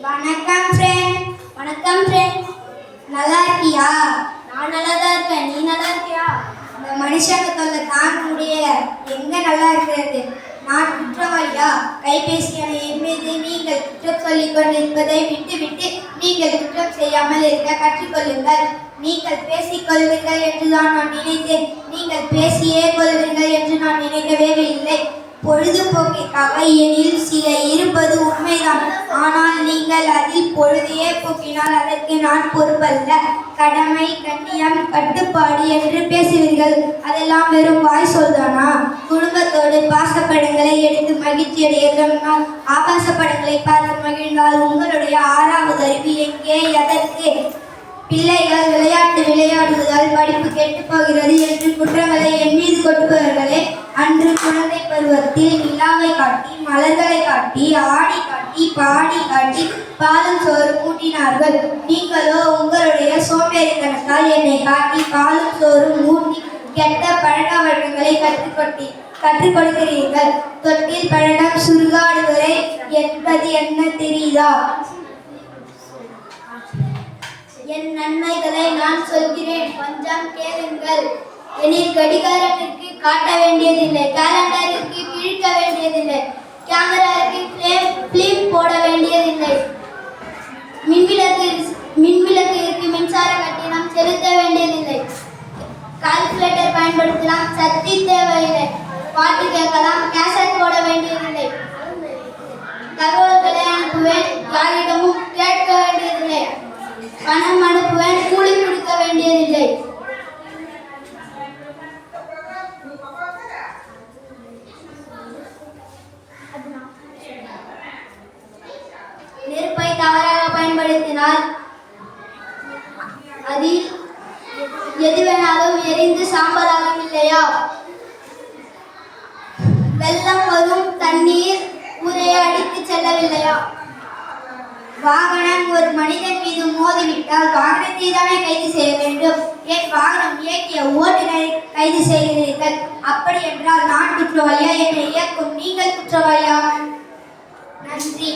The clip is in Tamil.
வணக்கம் ஃப்ரெண்ட். வணக்கம் ஃப்ரெண்ட். நல்லா இருக்கியா? நான் நல்லா தான் இருக்கேன். நீ நல்லா இருக்கியா? இந்த மனுஷங்க தொல்லை தாங்க முடியல. எங்க நல்லா இருக்கிறது? நான் குற்றவாளியா? கைபேசியான என் மீது நீங்கள் குற்றம் சொல்லிக் கொண்டிருப்பதை விட்டுவிட்டு நீங்கள் குற்றம் செய்யாமல் இருக்க கற்றுக்கொள்ளுங்கள். நீங்கள் பேசிக் கொள்வீர்கள் என்றுதான் நான் நினைத்தேன். நீங்கள் பேசியே கொள்வீர்கள் என்று நான் நினைக்கவே இல்லை. பொழுதுபோக்கிற்காக எனில் சில இருப்பது உண்மைதான். ஆனால் நீங்கள் அதில் பொழுதையே போக்கினால் அதற்கு நான் பொறுப்பல்ல. கடமை, கண்ணியம், கட்டுப்பாடு என்று பேசுவீர்கள். அதெல்லாம் வெறும் வாய் சொல்தானா? குடும்பத்தோடு பாசப்படங்களை எடுத்து மகிழ்ச்சி அடைய சொன்னால் ஆபாச படங்களை பார்த்து மகிழ்ந்தால் உங்களுடைய 6வது அறிவு எங்கே? எதற்கு? பிள்ளைகள் விளையாட்டு விளையாடுவதால் படிப்பு கெட்டு போகிறது என்று குற்றங்களை என் மீது கொட்டுபவர்களே, அன்று குழந்தை பருவத்தில் நிலாவை காட்டி, மலர்களை காட்டி, ஆடி காட்டி, பாடி காட்டி, பாலும் சோறு மூட்டினார்கள். நீங்களோ உங்களுடைய சோம்பேறித்தனத்தால் என்னை காட்டி பாலும் சோறு மூட்டி கெட்ட பழக்க வழக்கங்களை கற்றுக் கொடுக்கிறீர்கள். தொட்டில் பழக்கம் சுருகாடுவரை என்பது என்ன தெரியுதா? என் நன்மைகளை நான் சொல்கிறேன், கொஞ்சம் கேளுங்கள். எனில் கடிகாரத்திற்கு காட்ட வேண்டியதில்லை, கேலண்டருக்கு கிழிக்க வேண்டியதில்லை, கேமராவுக்கு பிலிம் போட வேண்டியதில்லை, மின்விளக்கிற்கு மின்சார கட்டணம் செலுத்த வேண்டியதில்லை, கால்குலேட்டர் பயன்படுத்தலாம், சக்தி தேவையில்லை, பாட்டு கேட்கலாம், கேசட் போட வேண்டியதில்லை, தகவல்களை அனுப்புவேன், யாரிடமும் கேட்க வேண்டியதில்லை, பணம் அனுப்புவேன், கூலி கொடுக்க வேண்டியதில்லை. நெருப்பை தவறாக பயன்படுத்தினால் அதில் எது வேணாலும் எரிந்து சாம்பலாகும் இல்லையா? வெள்ளம் வரும், தண்ணீர் ஊரையை அடித்து செல்லவில்லையா? வாகனம் ஒரு மனிதன் மீது மோதிவிட்டால் வாகனத்தை தானே கைது செய்ய வேண்டும். என் வாகனம் இயக்கிய ஓட்டுநரை கைது செய்கிறீர்கள். அப்படி என்றால் நான் குற்றவாளியா? என்னை இயக்கும் நீங்கள் குற்றவாளியா? நன்றி.